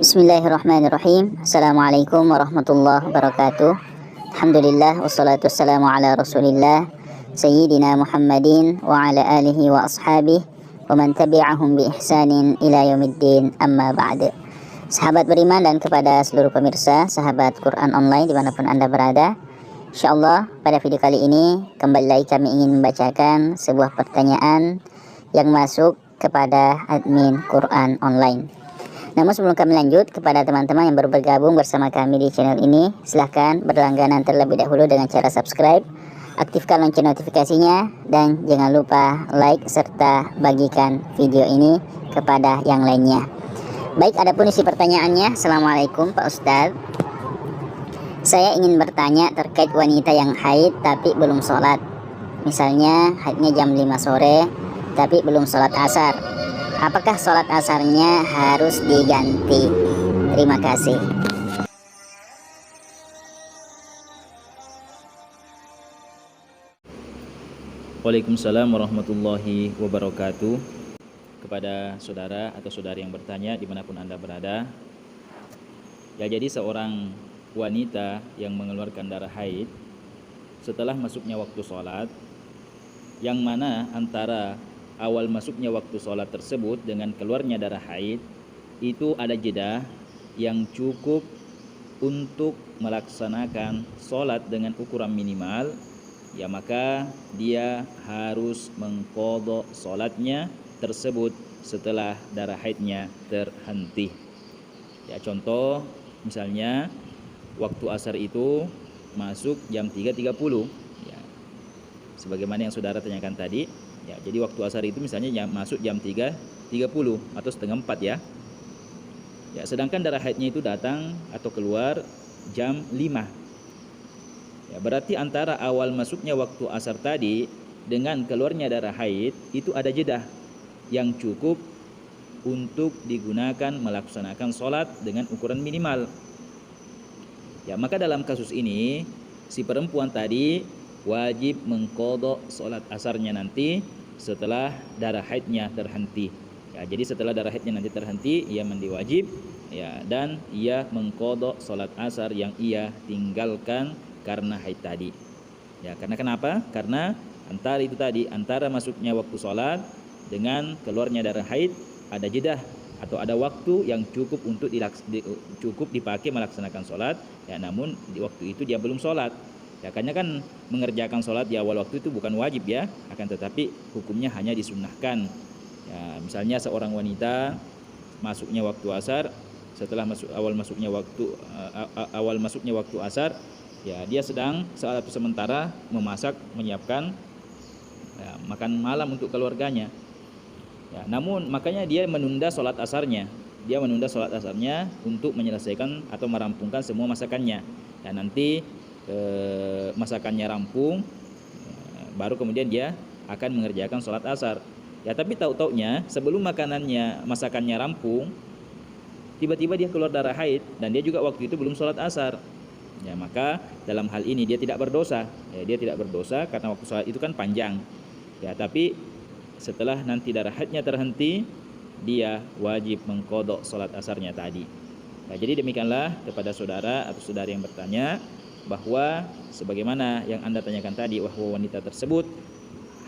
Bismillahirrahmanirrahim. Assalamualaikum warahmatullahi wabarakatuh. Alhamdulillah wassalatu wassalamu ala Rasulillah Sayyidina Muhammadin wa ala alihi wa ashabihi wa man tabi'ahum bi ihsanin ila yaumiddin, amma ba'd. Sahabat beriman dan kepada seluruh pemirsa sahabat Quran Online dimanapun Anda berada, insyaallah pada video kali ini kembali lagi kami ingin membacakan sebuah pertanyaan yang masuk kepada admin Quran Online. Namun sebelum kami lanjut, kepada teman-teman yang baru bergabung bersama kami di channel ini, silahkan berlangganan terlebih dahulu dengan cara subscribe, aktifkan lonceng notifikasinya, dan jangan lupa like serta bagikan video ini kepada yang lainnya. Baik, adapun isi pertanyaannya. Assalamualaikum Pak Ustadz, saya ingin bertanya terkait wanita yang haid tapi belum sholat. Misalnya haidnya jam 5 sore tapi belum sholat asar. Apakah sholat asarnya harus diganti? Terima kasih. Waalaikumsalam warahmatullahi wabarakatuh. Kepada saudara atau saudari yang bertanya dimanapun Anda berada, ya, jadi seorang wanita yang mengeluarkan darah haid setelah masuknya waktu sholat, yang mana antara awal masuknya waktu sholat tersebut dengan keluarnya darah haid itu ada jeda yang cukup untuk melaksanakan sholat dengan ukuran minimal, ya maka dia harus mengqadha sholatnya tersebut setelah darah haidnya terhenti. Ya, contoh misalnya waktu asar itu masuk jam 3.30, ya, sebagaimana yang saudara tanyakan tadi. Ya, jadi waktu asar itu misalnya masuk jam 3.30 atau setengah 4, ya. Ya, sedangkan darah haidnya itu datang atau keluar jam 5. Ya, berarti antara awal masuknya waktu asar tadi dengan keluarnya darah haid itu ada jeda yang cukup untuk digunakan melaksanakan sholat dengan ukuran minimal. Ya, maka dalam kasus ini si perempuan tadi wajib mengqadha sholat asarnya nanti setelah darah haidnya terhenti. Ya, jadi setelah darah haidnya nanti terhenti, ia mandi wajib, ya, dan ia mengqadha sholat asar yang ia tinggalkan karena haid tadi. Ya, karena kenapa? Karena antara masuknya waktu sholat dengan keluarnya darah haid ada jeda atau ada waktu yang cukup untuk cukup dipakai melaksanakan sholat. Ya, namun di waktu itu dia belum sholat. Ya, karena kan mengerjakan sholat di awal waktu itu bukan wajib, ya, akan tetapi hukumnya hanya disunnahkan. Ya, misalnya seorang wanita masuknya waktu asar, setelah awal masuknya waktu asar, ya, dia sedang saat sementara memasak, menyiapkan, ya, makan malam untuk keluarganya. Ya, namun makanya dia menunda sholat asarnya. Dia menunda sholat asarnya untuk menyelesaikan atau merampungkan semua masakannya. Ya, nanti masakannya rampung, baru kemudian dia akan mengerjakan sholat asar. Ya, tapi tahu-taunya sebelum masakannya rampung, tiba-tiba dia keluar darah haid dan dia juga waktu itu belum sholat asar. Ya, maka dalam hal ini dia tidak berdosa. Ya, dia tidak berdosa karena waktu sholat itu kan panjang. Ya, tapi setelah nanti darah haidnya terhenti, dia wajib mengqadha sholat asarnya tadi. Ya, jadi demikianlah kepada saudara atau saudari yang bertanya, bahwa sebagaimana yang Anda tanyakan tadi, bahwa wanita tersebut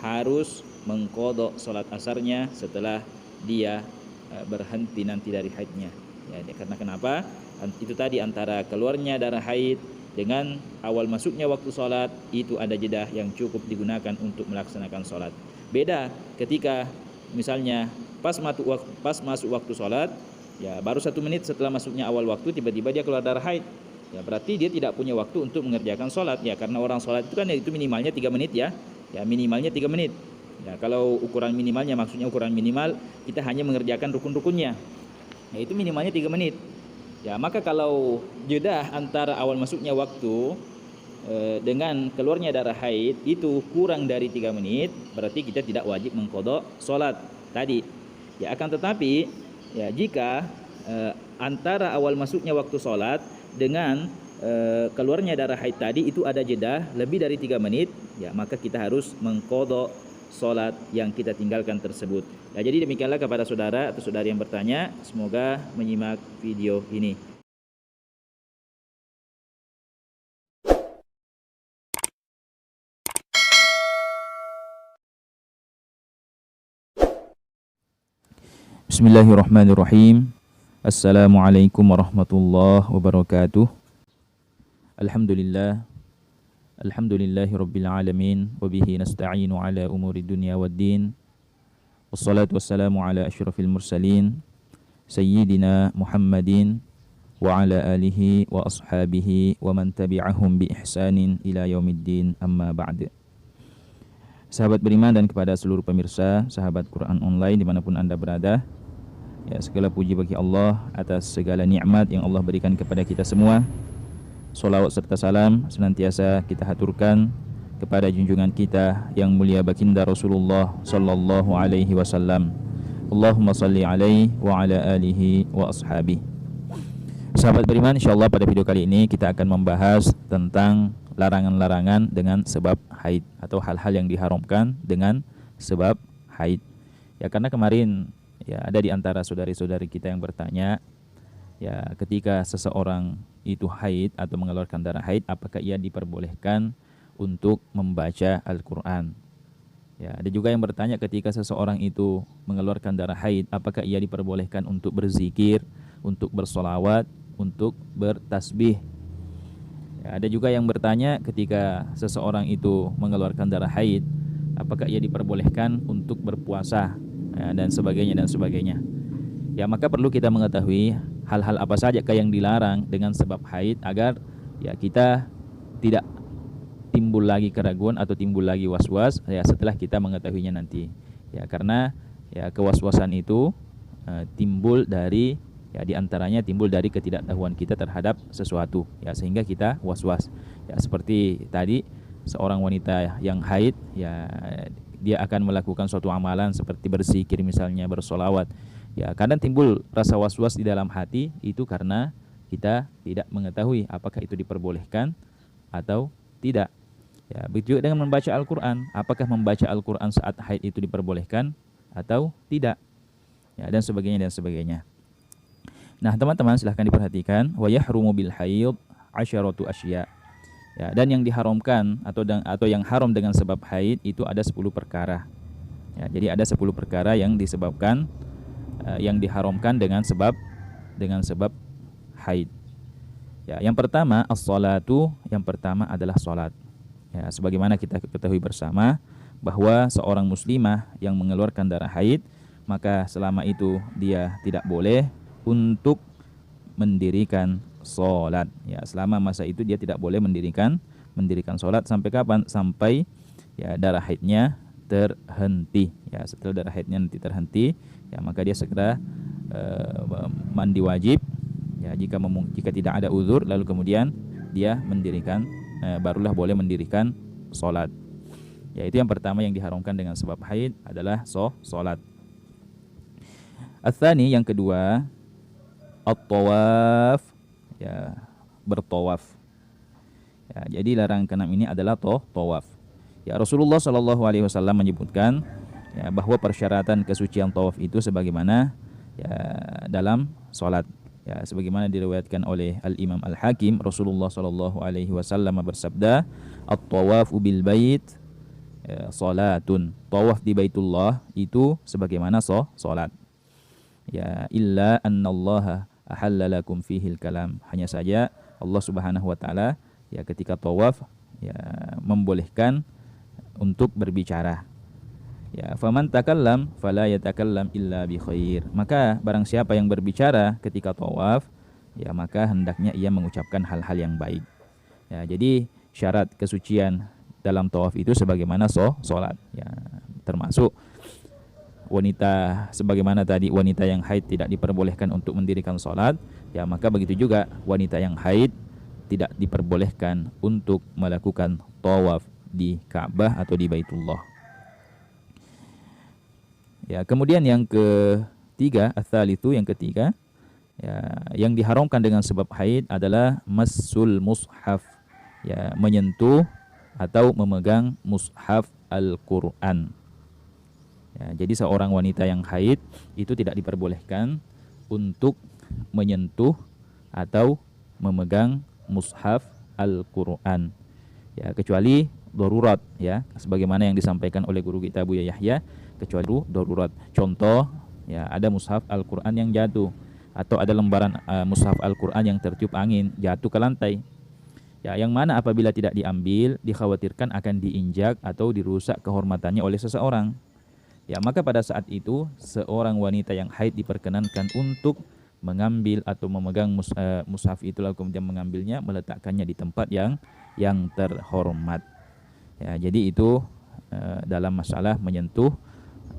harus mengqadha sholat asarnya setelah dia berhenti nanti dari haidnya. Ya, karena kenapa? Itu tadi antara keluarnya darah haid dengan awal masuknya waktu sholat itu ada jeda yang cukup digunakan untuk melaksanakan sholat. Beda ketika misalnya pas masuk waktu sholat, ya, baru 1 menit setelah masuknya awal waktu tiba-tiba dia keluar darah haid. Ya, berarti dia tidak punya waktu untuk mengerjakan sholat, ya, karena orang sholat itu kan itu minimalnya 3 menit, ya. Ya, minimalnya 3 menit. Ya, kalau ukuran minimalnya, maksudnya ukuran minimal kita hanya mengerjakan rukun-rukunnya, ya, itu minimalnya 3 menit. Ya, maka kalau jeda antara awal masuknya waktu dengan keluarnya darah haid itu kurang dari 3 menit, berarti kita tidak wajib mengqadha sholat tadi. Ya, akan tetapi, ya, jika antara awal masuknya waktu sholat dengan keluarnya darah haid tadi itu ada jeda lebih dari 3 menit, ya maka kita harus mengqadha sholat yang kita tinggalkan tersebut. Ya, jadi demikianlah kepada saudara atau saudari yang bertanya, semoga menyimak video ini. Bismillahirrahmanirrahim. Assalamualaikum warahmatullahi wabarakatuh. Alhamdulillah. Alhamdulillahirabbil alamin wa bihi nasta'inu ala umuri dunya waddin. Wassalatu wassalamu ala asyrafil mursalin sayyidina Muhammadin wa ala alihi wa ashabihi wa man tabi'ahum bi ihsanin ila yaumiddin, amma ba'd. Sahabat beriman dan kepada seluruh pemirsa sahabat Quran online dimanapun Anda berada, ya, segala puji bagi Allah atas segala nikmat yang Allah berikan kepada kita semua. Salawat serta salam senantiasa kita haturkan kepada junjungan kita yang mulia baginda Rasulullah sallallahu alaihi wasallam. Allahumma salli alaihi wa ala alihi wa ashabihi. Sahabat beriman, insyaallah pada video kali ini kita akan membahas tentang larangan-larangan dengan sebab haid atau hal-hal yang diharamkan dengan sebab haid. Ya, karena kemarin ya ada di antara saudari-saudari kita yang bertanya, ya, ketika seseorang itu haid atau mengeluarkan darah haid, apakah ia diperbolehkan untuk membaca Al-Quran? Ya, ada juga yang bertanya ketika seseorang itu mengeluarkan darah haid, apakah ia diperbolehkan untuk berzikir, untuk bersolawat, untuk bertasbih? Ya, ada juga yang bertanya ketika seseorang itu mengeluarkan darah haid, apakah ia diperbolehkan untuk berpuasa, ya, dan sebagainya dan sebagainya. Ya, maka perlu kita mengetahui hal-hal apa saja yang dilarang dengan sebab haid agar ya kita tidak timbul lagi keraguan atau timbul lagi was-was ya setelah kita mengetahuinya nanti. Ya, karena ya kewaswasan itu timbul dari ya diantaranya timbul dari ketidaktahuan kita terhadap sesuatu, ya, sehingga kita was-was. Ya, seperti tadi seorang wanita yang haid, ya, dia akan melakukan suatu amalan seperti berzikir misalnya, bersolawat. Ya, kadang timbul rasa was-was di dalam hati itu karena kita tidak mengetahui apakah itu diperbolehkan atau tidak. Ya, begitu juga dengan membaca Al-Quran, apakah membaca Al-Quran saat haid itu diperbolehkan atau tidak, ya, dan sebagainya dan sebagainya. Nah, teman-teman silahkan diperhatikan, wa yahrumu bil haid asyaratu asya. Ya, dan yang diharamkan atau yang haram dengan sebab haid itu ada 10 perkara. Ya, jadi ada 10 perkara yang disebabkan yang diharamkan dengan sebab haid. Ya, yang pertama as-salatu, yang pertama adalah salat. Ya, sebagaimana kita ketahui bersama bahwa seorang muslimah yang mengeluarkan darah haid, maka selama itu dia tidak boleh untuk mendirikan sholat. Ya, selama masa itu dia tidak boleh mendirikan sholat sampai kapan? Sampai ya darah haidnya terhenti. Ya, setelah darah haidnya nanti terhenti, ya, maka dia segera mandi wajib. Ya, jika tidak ada uzur, lalu kemudian dia mendirikan barulah boleh mendirikan sholat. Ya, itu yang pertama yang diharamkan dengan sebab haid adalah sholat. Ats-tsani, yang kedua, at-tawaf, ya, bertawaf. Ya, jadi larangan keenam ini adalah tawaf. Ya, Rasulullah Shallallahu alaihi wasallam menyebutkan ya bahwa persyaratan kesucian tawaf itu sebagaimana ya dalam salat. Ya, sebagaimana diriwayatkan oleh Al-Imam Al-Hakim, Rasulullah Shallallahu alaihi wasallam bersabda, "At-tawafu bil bait ya, salatun." Tawaf di Baitullah itu sebagaimana salat. Ya, illa annallaha ahalla lakum fihil kalam. Hanya saja Allah Subhanahu wa taala ya ketika tawaf ya membolehkan untuk berbicara. Ya, faman takallam fala yatakallam illa bi khair. Maka barang siapa yang berbicara ketika tawaf, ya maka hendaknya ia mengucapkan hal-hal yang baik. Ya, jadi syarat kesucian dalam tawaf itu sebagaimana salat. Ya, termasuk wanita, sebagaimana tadi wanita yang haid tidak diperbolehkan untuk mendirikan sholat, ya maka begitu juga wanita yang haid tidak diperbolehkan untuk melakukan tawaf di Ka'bah atau di Baitullah. Ya, kemudian yang ketiga, ats-tsalitsu, yang ketiga, ya, yang diharamkan dengan sebab haid adalah massul mushaf, ya, menyentuh atau memegang mushaf Al-Qur'an. Ya, jadi seorang wanita yang haid itu tidak diperbolehkan untuk menyentuh atau memegang mushaf Al-Quran. Ya, kecuali darurat, ya, sebagaimana yang disampaikan oleh guru kita Buya Yahya, kecuali darurat. Contoh, ya, ada mushaf Al-Quran yang jatuh, atau ada lembaran mushaf Al-Quran yang tertiup angin jatuh ke lantai. Ya, yang mana apabila tidak diambil, dikhawatirkan akan diinjak atau dirusak kehormatannya oleh seseorang. Ya, maka pada saat itu seorang wanita yang haid diperkenankan untuk mengambil atau memegang mushaf itu, lalu kemudian mengambilnya, meletakkannya di tempat yang terhormat. Ya, jadi itu dalam masalah menyentuh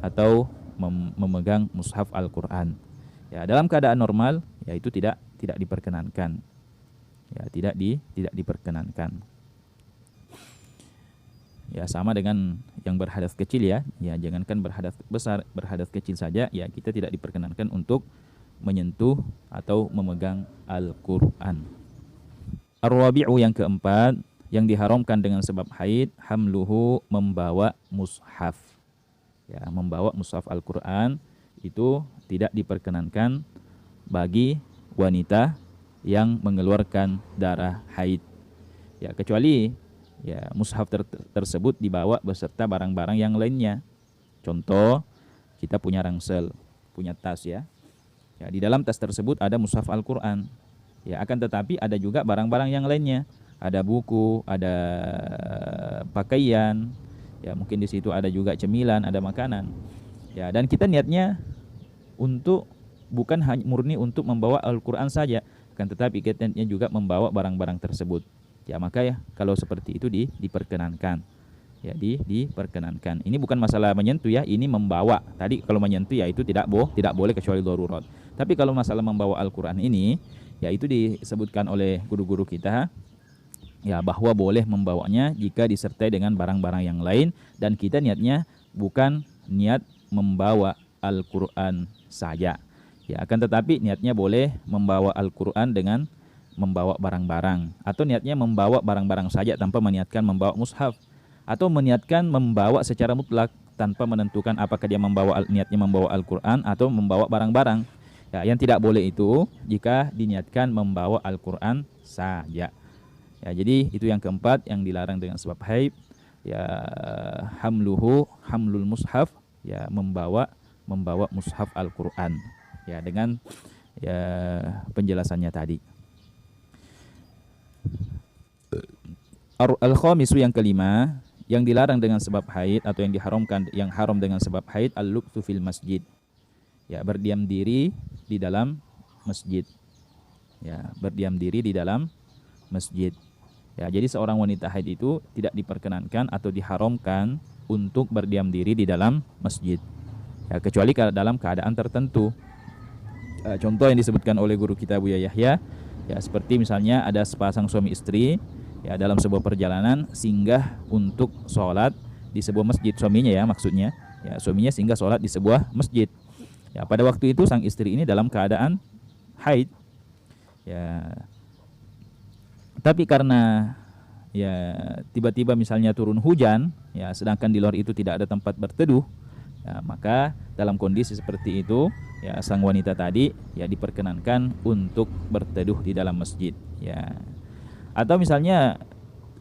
atau memegang mushaf Al-Quran. Ya, dalam keadaan normal, ya itu tidak diperkenankan. Ya, tidak diperkenankan. Ya, sama dengan yang berhadas kecil, ya. Ya, jangankan berhadas besar, berhadas kecil saja, ya kita tidak diperkenankan untuk menyentuh atau memegang Al-Quran. Ar-rabi'u, yang keempat, yang diharamkan dengan sebab haid, hamluhu, membawa mushaf. Ya, membawa mushaf Al-Quran itu tidak diperkenankan bagi wanita yang mengeluarkan darah haid. Ya, kecuali ya mushaf tersebut dibawa beserta barang-barang yang lainnya. Contoh, kita punya ransel, punya tas, ya. Ya, di dalam tas tersebut ada mushaf Al-Quran. Ya, akan tetapi ada juga barang-barang yang lainnya. Ada buku, ada pakaian, ya mungkin di situ ada juga cemilan, ada makanan. Ya, dan kita niatnya untuk bukan hanya murni untuk membawa Al-Quran saja, akan tetapi kita niatnya juga membawa barang-barang tersebut. Ya, maka ya kalau seperti itu diperkenankan. Ya, diperkenankan. Ini bukan masalah menyentuh, ya, ini membawa. Tadi kalau menyentuh ya itu tidak boleh kecuali darurat. Tapi kalau masalah membawa Al-Quran ini, ya itu disebutkan oleh guru-guru kita, ya, bahwa boleh membawanya jika disertai dengan barang-barang yang lain, dan kita niatnya bukan niat membawa Al-Quran saja. Ya, akan tetapi niatnya boleh membawa Al-Quran dengan membawa barang-barang, atau niatnya membawa barang-barang saja tanpa meniatkan membawa mushaf, atau meniatkan membawa secara mutlak tanpa menentukan apakah dia niatnya membawa Al-Quran atau membawa barang-barang. Ya, yang tidak boleh itu jika diniatkan membawa Al-Quran saja. Ya, jadi itu yang keempat yang dilarang dengan sebab haid. Ya, hamlul mushaf, ya membawa mushaf Al-Quran. Ya, dengan ya penjelasannya tadi. Al-khamisu, yang kelima, yang dilarang dengan sebab haid atau yang haram dengan sebab haid, al-lukthu fil masjid. Ya, berdiam diri di dalam masjid. Ya, berdiam diri di dalam masjid. Ya, jadi seorang wanita haid itu tidak diperkenankan atau diharamkan untuk berdiam diri di dalam masjid. Ya, kecuali dalam keadaan tertentu. Contoh yang disebutkan oleh guru kita Buya Yahya, ya seperti misalnya ada sepasang suami istri, ya dalam sebuah perjalanan singgah untuk sholat di sebuah masjid, suaminya, ya maksudnya, ya suaminya singgah sholat di sebuah masjid. Ya, pada waktu itu sang istri ini dalam keadaan haid. Ya, tapi karena ya tiba-tiba misalnya turun hujan, ya sedangkan di luar itu tidak ada tempat berteduh, ya, maka dalam kondisi seperti itu, ya sang wanita tadi ya diperkenankan untuk berteduh di dalam masjid. Ya, atau misalnya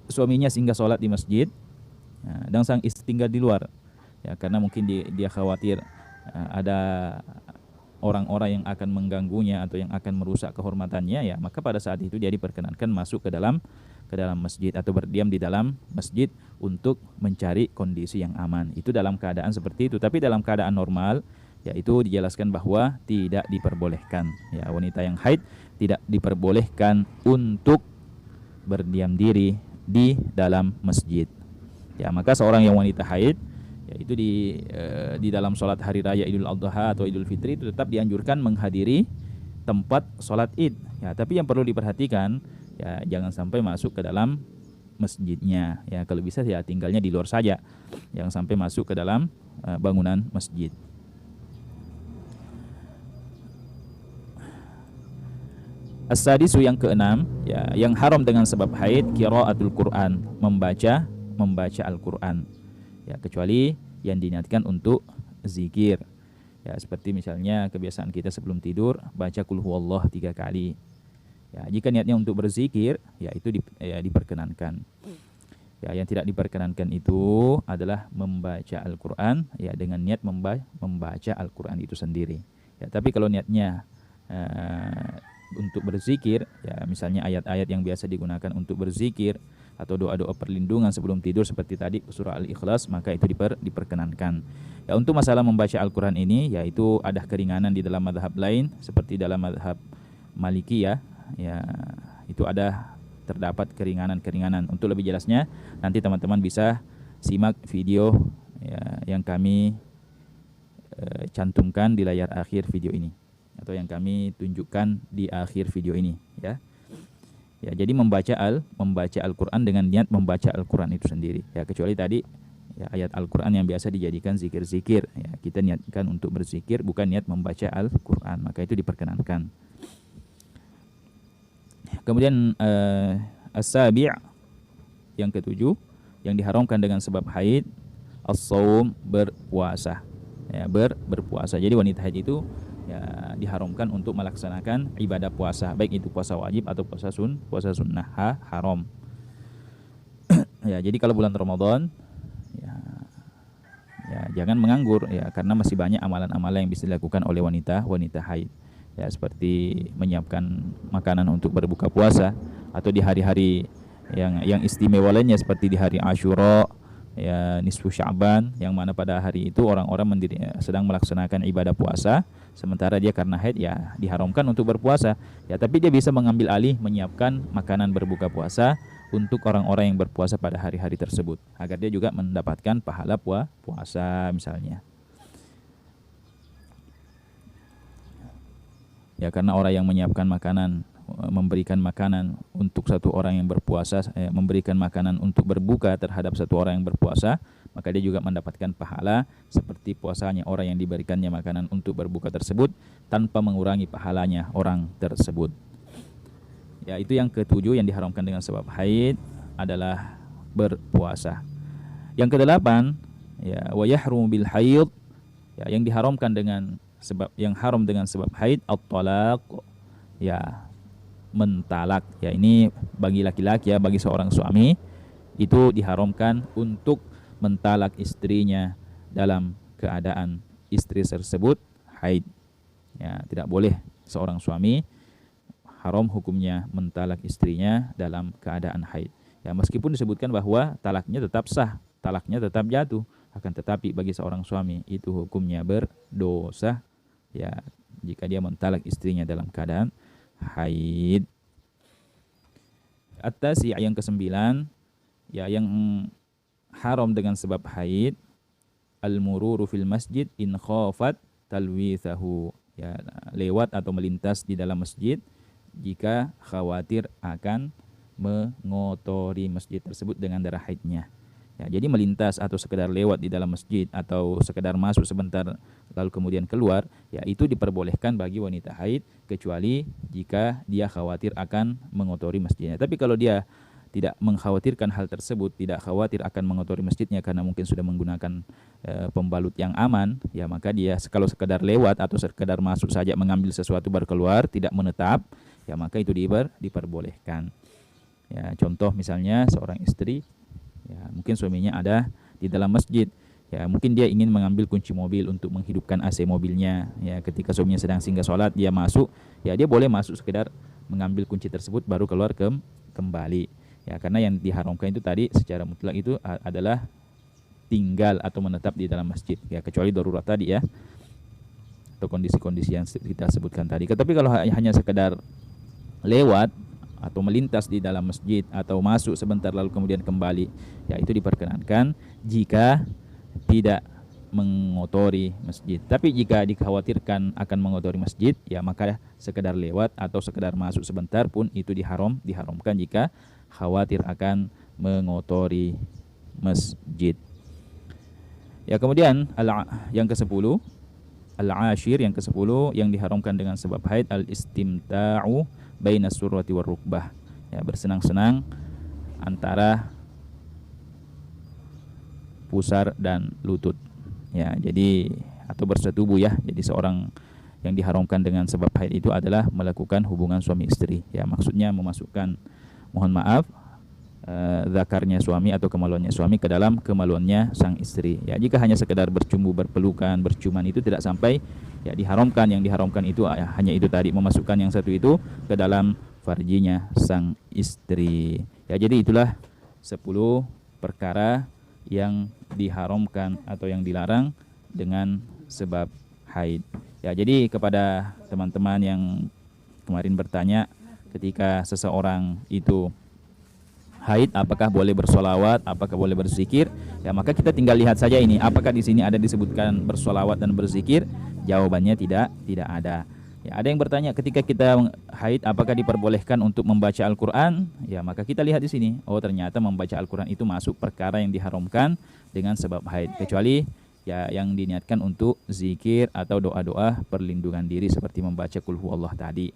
suaminya singgah sholat di masjid, ya, dan sang istri tinggal di luar, ya karena mungkin dia khawatir ada orang-orang yang akan mengganggunya atau yang akan merusak kehormatannya, ya maka pada saat itu dia diperkenankan masuk ke dalam masjid atau berdiam di dalam masjid untuk mencari kondisi yang aman. Itu dalam keadaan seperti itu. Tapi dalam keadaan normal, yaitu dijelaskan bahwa tidak diperbolehkan. Ya, wanita yang haid tidak diperbolehkan untuk berdiam diri di dalam masjid. Ya, maka seorang yang wanita haid, yaitu di dalam sholat hari raya Idul Adha atau Idul Fitri itu tetap dianjurkan menghadiri tempat sholat id. Ya, tapi yang perlu diperhatikan, ya jangan sampai masuk ke dalam masjidnya. Ya, kalau bisa ya tinggalnya di luar saja, jangan sampai masuk ke dalam bangunan masjid. As-sadisu, yang keenam, ya yang haram dengan sebab haid, qiraatul Quran, membaca Al-Quran. Ya, kecuali yang diniatkan untuk berzikir. Ya, seperti misalnya kebiasaan kita sebelum tidur baca qul huwallah 3 kali. Ya, jika niatnya untuk berzikir, ya itu diperkenankan. Ya, yang tidak diperkenankan itu adalah membaca Al-Qur'an ya dengan niat membaca Al-Qur'an itu sendiri. Ya, tapi kalau niatnya untuk berzikir, ya misalnya ayat-ayat yang biasa digunakan untuk berzikir atau doa-doa perlindungan sebelum tidur seperti tadi surah Al-Ikhlas, maka itu diperkenankan. Ya, untuk masalah membaca Al-Qur'an ini yaitu ada keringanan di dalam mazhab lain seperti dalam mazhab Malikiyah, ya itu terdapat keringanan-keringanan. Untuk lebih jelasnya nanti teman-teman bisa simak video ya, yang kami cantumkan di layar akhir video ini atau yang kami tunjukkan di akhir video ini ya. Ya, jadi membaca Al-Qur'an dengan niat membaca Al-Qur'an itu sendiri. Ya, kecuali tadi ya, ayat Al-Qur'an yang biasa dijadikan zikir-zikir. Ya, kita niatkan untuk berzikir bukan niat membaca Al-Qur'an, maka itu diperkenankan. Kemudian as-sabi' yang ketujuh yang diharamkan dengan sebab haid, as-shaum, berpuasa. Ya, berpuasa. Jadi wanita haid itu ya diharamkan untuk melaksanakan ibadah puasa, baik itu puasa wajib atau puasa sunnah, haram. Ya, jadi kalau bulan Ramadan ya jangan menganggur ya, karena masih banyak amalan-amalan yang bisa dilakukan oleh wanita haid. Ya, seperti menyiapkan makanan untuk berbuka puasa atau di hari-hari yang istimewa lainnya seperti di hari Asyura, ya nisfu Sya'ban, yang mana pada hari itu orang-orang sedang melaksanakan ibadah puasa, sementara dia karena haid ya diharamkan untuk berpuasa. Ya, tapi dia bisa mengambil alih menyiapkan makanan berbuka puasa untuk orang-orang yang berpuasa pada hari-hari tersebut agar dia juga mendapatkan pahala puasa misalnya. Ya, karena orang yang menyiapkan makanan, memberikan makanan untuk satu orang yang berpuasa, memberikan makanan untuk berbuka terhadap satu orang yang berpuasa, maka dia juga mendapatkan pahala seperti puasanya orang yang diberikannya makanan untuk berbuka tersebut tanpa mengurangi pahalanya orang tersebut. Ya, itu yang ketujuh yang diharamkan dengan sebab haid adalah berpuasa. Yang kedelapan, ya wa yahrumu bil haid, ya yang diharamkan dengan haram dengan sebab haid at-talaq, ya mentalak. Ya, ini bagi laki-laki ya, bagi seorang suami itu diharamkan untuk mentalak istrinya dalam keadaan istri tersebut haid. Ya, tidak boleh seorang suami haram hukumnya mentalak istrinya dalam keadaan haid. Ya, meskipun disebutkan bahwa talaknya tetap sah, talaknya tetap jatuh, akan tetapi bagi seorang suami itu hukumnya berdosa ya jika dia mentalak istrinya dalam keadaan haid. At-tasi' yang kesembilan, ya yang haram dengan sebab haid, al-mururu fil masjid in khafat talwithahu, ya lewat atau melintas di dalam masjid jika khawatir akan mengotori masjid tersebut dengan darah haidnya. Ya, jadi melintas atau sekedar lewat di dalam masjid atau sekedar masuk sebentar lalu kemudian keluar, ya itu diperbolehkan bagi wanita haid kecuali jika dia khawatir akan mengotori masjidnya. Tapi kalau dia tidak mengkhawatirkan hal tersebut, tidak khawatir akan mengotori masjidnya karena mungkin sudah menggunakan pembalut yang aman, ya maka dia kalau sekedar lewat atau sekedar masuk saja mengambil sesuatu baru keluar, tidak menetap, ya maka itu diperbolehkan. Ya, contoh misalnya seorang istri, ya mungkin suaminya ada di dalam masjid, ya mungkin dia ingin mengambil kunci mobil untuk menghidupkan AC mobilnya. Ya, ketika suaminya sedang singgah sholat, dia masuk, ya dia boleh masuk sekedar mengambil kunci tersebut baru keluar kembali. Ya, karena yang diharamkan itu tadi secara mutlak itu adalah tinggal atau menetap di dalam masjid. Ya, kecuali darurat tadi ya, atau kondisi-kondisi yang kita sebutkan tadi. Tapi kalau hanya sekedar lewat atau melintas di dalam masjid atau masuk sebentar lalu kemudian kembali, ya itu diperkenankan jika tidak mengotori masjid. Tapi jika dikhawatirkan akan mengotori masjid, ya maka sekedar lewat atau sekedar masuk sebentar pun itu diharamkan jika khawatir akan mengotori masjid. Ya, kemudian yang ke-10, al-ashir yang ke-10 yang diharamkan dengan sebab haid, al-istimta'u bainas surrati war rukbah, ya bersenang-senang antara pusar dan lutut. Ya, jadi atau bersetubuh ya. Jadi seorang yang diharamkan dengan sebab haid itu adalah melakukan hubungan suami istri. Ya, maksudnya memasukkan, mohon maaf, zakarnya suami atau kemaluannya suami ke dalam kemaluannya sang istri. Ya, jika hanya sekedar bercumbu, berpelukan, berciuman itu tidak sampai ya diharamkan. Yang diharamkan itu hanya itu tadi, memasukkan yang satu itu ke dalam farjinya sang istri. Ya, jadi itulah 10 perkara yang diharamkan atau yang dilarang dengan sebab haid. Ya, jadi kepada teman-teman yang kemarin bertanya ketika seseorang itu haid apakah boleh bersolawat, apakah boleh berzikir, ya maka kita tinggal lihat saja ini apakah di sini ada disebutkan bersolawat dan berzikir. Jawabannya tidak ada. Ya, ada yang bertanya ketika kita haid apakah diperbolehkan untuk membaca Al-Quran. Ya, maka kita lihat di sini, oh ternyata membaca Al-Quran itu masuk perkara yang diharamkan dengan sebab haid, kecuali ya yang diniatkan untuk zikir atau doa-doa perlindungan diri seperti membaca Qul Huwallah tadi.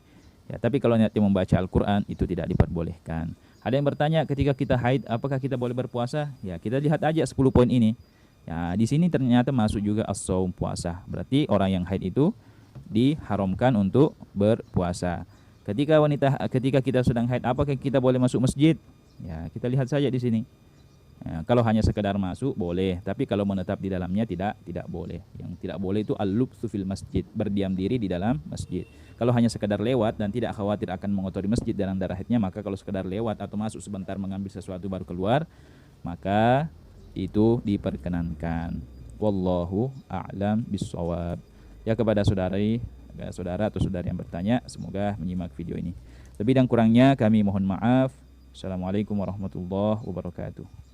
Ya, tapi kalau niatnya membaca Al-Quran itu tidak diperbolehkan. Ada yang bertanya ketika kita haid apakah kita boleh berpuasa? Ya, kita lihat aja 10 poin ini. Ya, di sini ternyata masuk juga as-shaum, puasa. Berarti orang yang haid itu diharamkan untuk berpuasa. Ketika kita sedang haid apakah kita boleh masuk masjid? Ya, kita lihat saja di sini. Ya, kalau hanya sekedar masuk boleh, tapi kalau menetap di dalamnya tidak boleh. Yang tidak boleh itu al-lubtsu fil masjid, berdiam diri di dalam masjid. Kalau hanya sekedar lewat dan tidak khawatir akan mengotori masjid dalam darah haidnya, maka kalau sekedar lewat atau masuk sebentar mengambil sesuatu baru keluar, maka itu diperkenankan. Wallahu a'lam bissawab. Ya, kepada saudara atau saudari yang bertanya, semoga menyimak video ini. Lebih dan kurangnya kami mohon maaf. Assalamualaikum warahmatullahi wabarakatuh.